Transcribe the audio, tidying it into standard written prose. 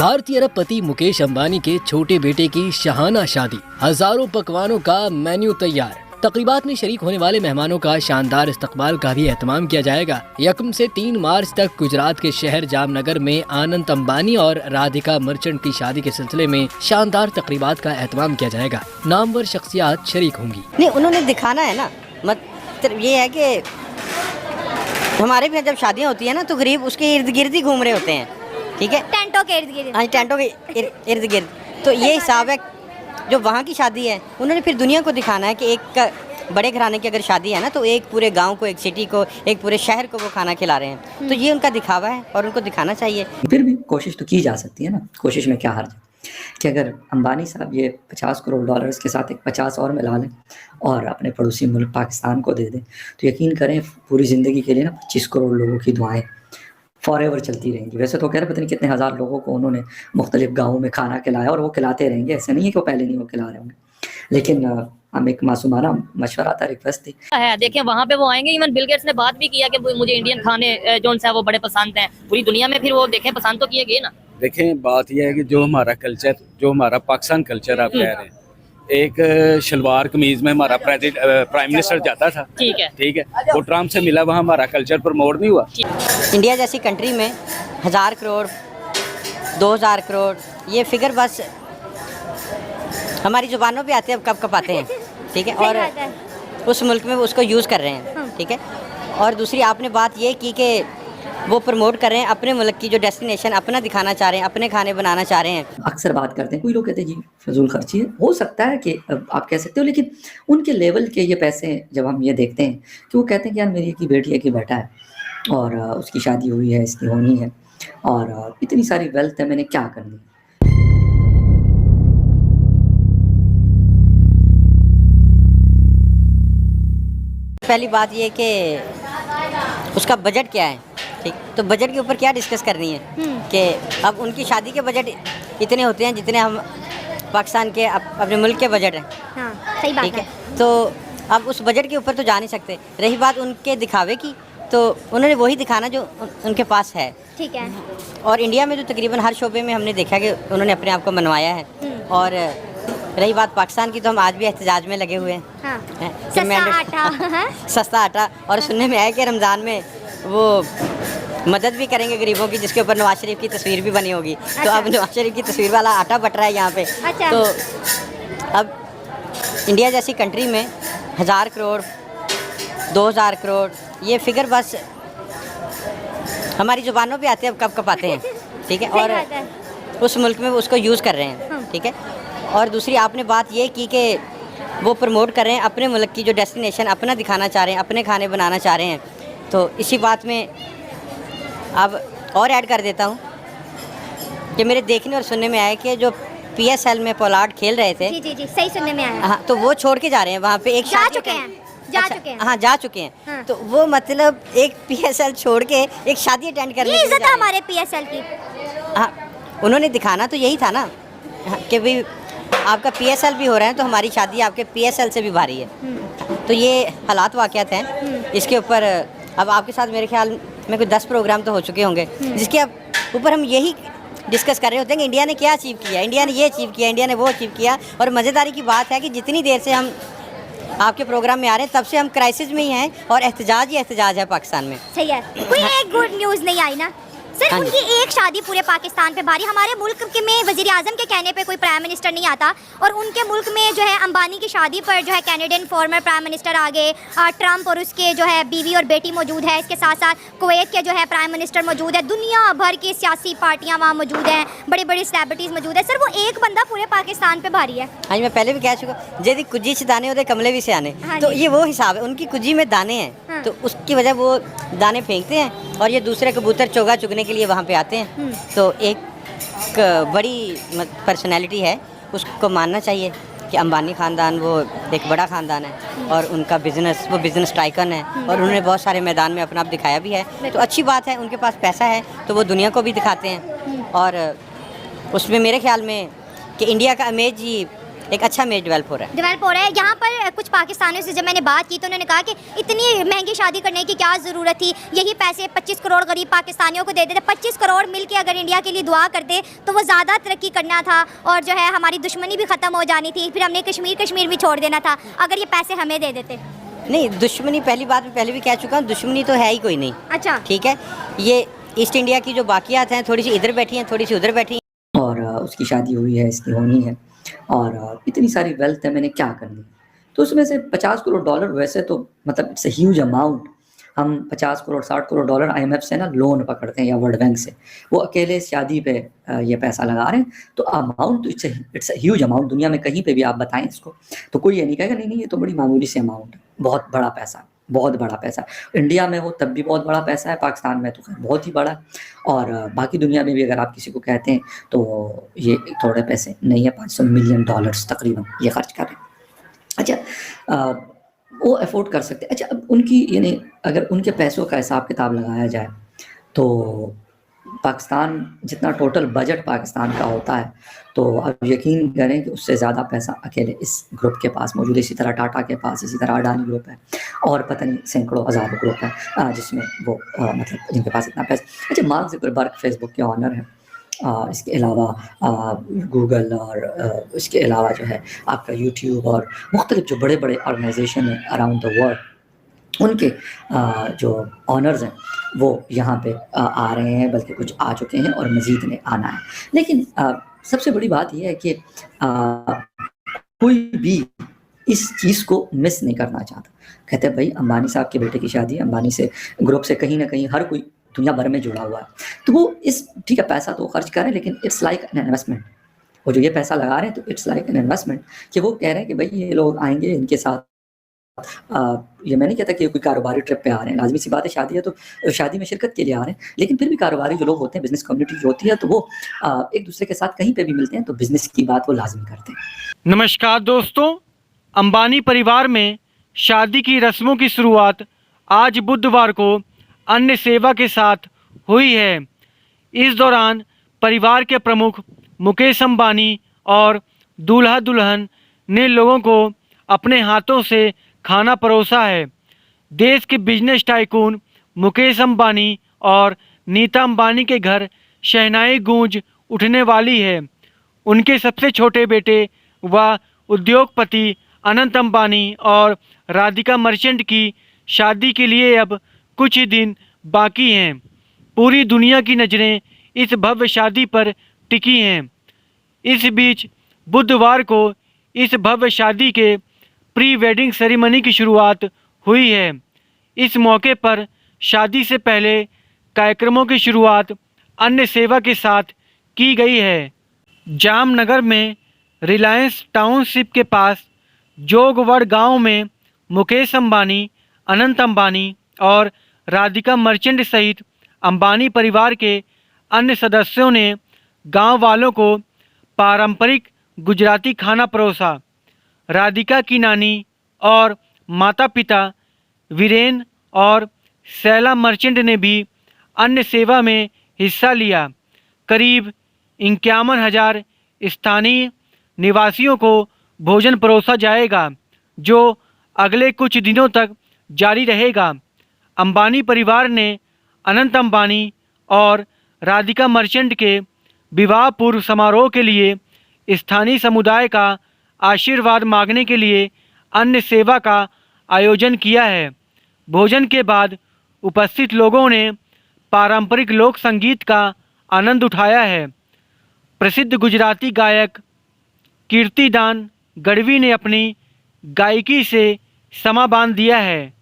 भारतीय अरबपति मुकेश अंबानी के छोटे बेटे की शाहाना शादी, हजारों पकवानों का मेन्यू तैयार। तकरीबात में शरीक होने वाले मेहमानों का शानदार इस्तकबाल का भी एहतमाम किया जाएगा। 1 से 3 मार्च तक गुजरात के शहर जामनगर में आनंद अंबानी और राधिका मर्चेंट की शादी के सिलसिले में शानदार तकरीबात का एहतमाम किया जाएगा। नामवर शख्सियात शरीक होंगी। नहीं, उन्होंने दिखाना है ना, मतलब ये है कि हमारे भी जब शादियाँ होती है ना तो गरीब उसके इर्द गिर्द ही घूम रहे होते हैं, ठीक है, टेंटों के इर्द गिर्द। हाँ, टेंटों के इर्द गिर्द। तो ये हिसाब है जो वहाँ की शादी है, उन्होंने फिर दुनिया को दिखाना है कि एक बड़े घराने की अगर शादी है ना तो एक पूरे गांव को, एक सिटी को, एक पूरे शहर को वो खाना खिला रहे हैं। तो ये उनका दिखावा है और उनको दिखाना चाहिए। फिर भी कोशिश तो की जा सकती है ना, कोशिश में क्या हर्ज है कि अगर अंबानी साहब ये 50 करोड़ डॉलर्स के साथ एक 50 और मिला लें और अपने पड़ोसी मुल्क पाकिस्तान को दे दें तो यकीन करें पूरी ज़िंदगी के लिए ना 25 करोड़ लोगों की दुआएं फॉरएवर चलती रहेंगी। वैसे तो कह रहे पता नहीं कितने हज़ार लोगों को उन्होंने मुख्तलिफ गाँवों में खाना खिलाया और वो खिलाते रहेंगे, ऐसे नहीं है कि वो पहले नहीं वो खिला रहे होंगे। लेकिन हम एक मासूमाना मशवरा था, रिक्वेस्ट थी है। देखिए वहाँ पे वो आएंगे, इवन बिल गेट्स ने बात भी किया कि मुझे इंडियन खाने जो है वो बड़े पसंद हैं पूरी दुनिया में। फिर वो देखें पसंद तो किए गए ना। देखें बात यह है कि जो हमारा कल्चर, जो हमारा पाकिस्तान कल्चर आप कह रहे हैं, एक शलवार कमीज में हमारा प्राइम मिनिस्टर जाता था, ठीक है, वो ट्रम्प से मिला, वहाँ हमारा कल्चर प्रमोट नहीं हुआ। इंडिया जैसी कंट्री में 1000 करोड़ 2000 करोड़ ये फिगर बस हमारी जुबानों पे आते हैं, कब कब आते हैं, ठीक है, और उस मुल्क में उसको यूज़ कर रहे हैं, ठीक है। और दूसरी आपने बात ये की कि वो प्रमोट कर रहे हैं अपने मुल्क की जो डेस्टिनेशन अपना दिखाना चाह रहे हैं, अपने खाने बनाना चाह रहे हैं। अक्सर बात करते हैं, कोई लोग कहते हैं जी फजूल खर्ची है, हो सकता है कि आप कह सकते हो, लेकिन उनके लेवल के ये पैसे जब हम ये देखते हैं कि वो कहते हैं कि यार मेरी एक बेटी है कि बेटा है और उसकी शादी हुई है, इसकी होनी है और इतनी सारी वेल्थ है, मैंने क्या करनी। पहली बात ये कि उसका बजट क्या है, ठीक, तो बजट के ऊपर क्या डिस्कस करनी है कि अब उनकी शादी के बजट इतने होते हैं जितने हम पाकिस्तान के अपने मुल्क के बजट हैं। हाँ, सही बात है। तो अब उस बजट के ऊपर तो जा नहीं सकते। रही बात उनके दिखावे की, तो उन्होंने वही दिखाना जो उनके पास है, ठीक है। और इंडिया में तो तकरीबन हर शोबे में हमने देखा कि उन्होंने अपने आप को मनवाया है। और रही बात पाकिस्तान की, तो हम आज भी एहतजाज में लगे हुए हैं। हाँ। सस्ता आटा और सुनने में आया कि रमज़ान में वो मदद भी करेंगे गरीबों की, जिसके ऊपर नवाज शरीफ की तस्वीर भी बनी होगी। अच्छा। तो अब नवाज शरीफ की तस्वीर वाला आटा बट रहा है यहाँ पे। अच्छा। तो अब इंडिया जैसी कंट्री में 1000 करोड़ 2000 करोड़ ये फिगर बस हमारी जुबानों पे आते हैं, कब कब आते हैं, ठीक है, और उस मुल्क में उसको यूज़ कर रहे हैं, ठीक है। और दूसरी आपने बात ये की कि वो प्रमोट कर रहे हैं अपने मुल्क की जो डेस्टिनेशन अपना दिखाना चाह रहे हैं, अपने खाने बनाना चाह रहे हैं। तो इसी बात में अब और ऐड कर देता हूँ कि मेरे देखने और सुनने में आया कि जो PSL में पोलार्ड खेल रहे थे, जी, सही सुनने में आया। हाँ, तो वो छोड़ के जा रहे हैं वहाँ पे, एक जा चुके हैं। हाँ, जा चुके हैं। हाँ। तो वो मतलब एक PSL छोड़ के एक शादी अटेंड करने ये इज्जत है हमारे PSL की। हाँ, उन्होंने दिखाना तो यही था ना कि भाई आपका PSL भी हो रहा है तो हमारी शादी आपके PSL से भी भारी है। तो ये हालात वाक़यात हैं। इसके ऊपर अब आपके साथ मेरे ख्याल में कोई 10 प्रोग्राम तो हो चुके होंगे जिसके ऊपर हम यही डिस्कस कर रहे होते हैं कि इंडिया ने क्या अचीव किया, इंडिया ने ये अचीव किया, इंडिया ने वो अचीव किया। और मज़ेदारी की बात है कि जितनी देर से हम आपके प्रोग्राम में आ रहे हैं तब से हम क्राइसिस में ही हैं और एहतजाज ही एहतजाज है पाकिस्तान में। सही है, कोई एक गुड न्यूज़ नहीं आई ना सर। उनकी एक शादी पूरे पाकिस्तान पे भारी। हमारे मुल्क के में वज़ीर आज़म के कहने पे कोई प्राइम मिनिस्टर नहीं आता और उनके मुल्क में जो है अंबानी की शादी पर जो है कैनेडियन फॉर्मर प्राइम मिनिस्टर आ गए, ट्रम्प और उसके जो है बीवी और बेटी मौजूद है। इसके साथ साथ कुवैत के जो है प्राइम मिनिस्टर मौजूद है, दुनिया भर की सियासी पार्टियाँ वहाँ मौजूद हैं, बड़ी बड़ी सेलिब्रिटीज़ मौजूद है। सर वो एक बंदा पूरे पाकिस्तान पर भारी है। हाँ, मैं पहले भी कह चुका, यदि कुजी से दाने होते कमले भी से आने। तो ये वो हिसाब है, उनकी कुजी में दाने हैं। तो उसकी वजह वो दाने फेंकते हैं और ये दूसरे कबूतर चोगा चुगने के लिए वहाँ पे आते हैं। तो एक बड़ी पर्सनैलिटी है, उसको मानना चाहिए कि अंबानी ख़ानदान वो एक बड़ा ख़ानदान है और उनका बिज़नेस, वो बिज़नेस टाइकन है और उन्होंने बहुत सारे मैदान में अपना आप दिखाया भी है। तो अच्छी बात है, उनके पास पैसा है तो वो दुनिया को भी दिखाते हैं। और उसमें मेरे ख्याल में कि इंडिया का इमेज ही एक अच्छा इमेज डेवलप हो रहा है। डेवलप हो रहा है। यहाँ पर कुछ पाकिस्तानियों से जब मैंने बात की तो उन्होंने कहा कि इतनी महंगी शादी करने की क्या ज़रूरत थी, यही पैसे 25 करोड़ गरीब पाकिस्तानियों को दे देते, 25 करोड़ मिल के अगर इंडिया के लिए दुआ करते तो वो ज़्यादा तरक्की करना था और जो है हमारी दुश्मनी भी ख़त्म हो जानी थी, फिर हमने कश्मीर भी छोड़ देना था अगर ये पैसे हमें दे देते। नहीं, दुश्मनी पहली बात मैं पहले भी कह चुका हूँ, दुश्मनी तो है ही कोई नहीं। अच्छा, ठीक है, ये ईस्ट इंडिया की जो बाकियात हैं, थोड़ी सी इधर बैठी हैं, थोड़ी सी उधर बैठी हैं। और उसकी शादी हुई है, इसकी होनी है, और इतनी सारी वेल्थ है, मैंने क्या करनी। तो उसमें से 50 करोड़ डॉलर वैसे तो मतलब इट्स अ ह्यूज अमाउंट। हम 50 करोड़ 60 करोड़ डॉलर IMF से ना लोन पकड़ते हैं या वर्ल्ड बैंक से, वो अकेले शादी पे ये पैसा लगा रहे हैं। तो अमाउंट तो इट्स अ ह्यूज अमाउंट। दुनिया में कहीं पे भी आप बताएं इसको तो कोई ये नहीं कहेगा नहीं ये तो बड़ी मामूली सी अमाउंट है। बहुत बड़ा पैसा, बहुत बड़ा पैसा। इंडिया में हो तब भी बहुत बड़ा पैसा है, पाकिस्तान में तो बहुत ही बड़ा, और बाकी दुनिया में भी अगर आप किसी को कहते हैं तो ये थोड़े पैसे नहीं है। 500 मिलियन डॉलर्स तकरीबन ये खर्च कर रहे हैं। अच्छा, वो अफोर्ड कर सकते हैं। अच्छा, अब उनकी यानी अगर उनके पैसों का हिसाब किताब लगाया जाए तो पाकिस्तान जितना टोटल बजट पाकिस्तान का होता है तो आप यकीन करें कि उससे ज़्यादा पैसा अकेले इस ग्रुप के पास मौजूद है। इसी तरह टाटा के पास, इसी तरह अडानी ग्रुप है, और पता नहीं सैकड़ों हज़ारों ग्रुप है जिसमें वो मतलब जिनके पास इतना पैसा। अच्छा, मार्क ज़ुकरबर्ग फेसबुक के ऑनर हैं, इसके अलावा गूगल और इसके अलावा जो है आपका यूट्यूब और मुख्तलिफ जो बड़े बड़े ऑर्गेनाइजेशन हैं अराउंड द वर्ल्ड, उनके जो ऑनर्स हैं वो यहाँ पे आ रहे हैं, बल्कि कुछ आ चुके हैं और मज़ीद ने आना है। लेकिन सबसे बड़ी बात यह है कि कोई भी इस चीज़ को मिस नहीं करना चाहता। कहते हैं भाई अंबानी साहब के बेटे की शादी है, अंबानी से ग्रुप से कहीं ना कहीं हर कोई दुनिया भर में जुड़ा हुआ है, तो वो इस ठीक है पैसा तो खर्च करें, लेकिन इट्स लाइक एन इन्वेस्टमेंट। वो जो ये पैसा लगा रहे हैं तो इट्स लाइक एन इन्वेस्टमेंट, कि वो कह रहे हैं कि भाई ये लोग आएंगे, इनके साथ ये मैं नहीं कहता कि कोई कारोबारी ट्रिप पे आ रहे हैं। लाजमी सी बात है, शादी है तो शादी में शिरकत के लिए आ रहे हैं, लेकिन फिर भी कारोबारी जो लोग होते हैं, बिजनेस कम्युनिटी जो होती है, तो वो एक दूसरे के साथ कहीं पे भी मिलते हैं तो बिजनेस की बात वो लाजमी करते हैं। नमस्कार दोस्तों, अंबानी परिवार में शादी की रस्मों की शुरुआत आज बुधवार को अन्य सेवा के साथ हुई है। इस दौरान परिवार के प्रमुख मुकेश अंबानी और दूल्हा दुल्हन ने लोगों को अपने हाथों से खाना परोसा है। देश के बिजनेस टाइकून मुकेश अंबानी और नीता अंबानी के घर शहनाई गूंज उठने वाली है। उनके सबसे छोटे बेटे व उद्योगपति अनंत अंबानी और राधिका मर्चेंट की शादी के लिए अब कुछ ही दिन बाकी हैं। पूरी दुनिया की नज़रें इस भव्य शादी पर टिकी हैं। इस बीच बुधवार को इस भव्य शादी के प्री वेडिंग सेरेमनी की शुरुआत हुई है। इस मौके पर शादी से पहले कार्यक्रमों की शुरुआत अन्य सेवा के साथ की गई है। जामनगर में रिलायंस टाउनशिप के पास जोगवड़ गांव में मुकेश अंबानी, अनंत अंबानी और राधिका मर्चेंट सहित अंबानी परिवार के अन्य सदस्यों ने गांव वालों को पारंपरिक गुजराती खाना परोसा। राधिका की नानी और माता पिता वीरेन और शैला मर्चेंट ने भी अन्य सेवा में हिस्सा लिया। करीब 51,000 स्थानीय निवासियों को भोजन परोसा जाएगा, जो अगले कुछ दिनों तक जारी रहेगा। अंबानी परिवार ने अनंत अंबानी और राधिका मर्चेंट के विवाह पूर्व समारोह के लिए स्थानीय समुदाय का आशीर्वाद मांगने के लिए अन्य सेवा का आयोजन किया है। भोजन के बाद उपस्थित लोगों ने पारंपरिक लोक संगीत का आनंद उठाया है। प्रसिद्ध गुजराती गायक कीर्तिदान गढ़वी ने अपनी गायकी से समा बांध दिया है।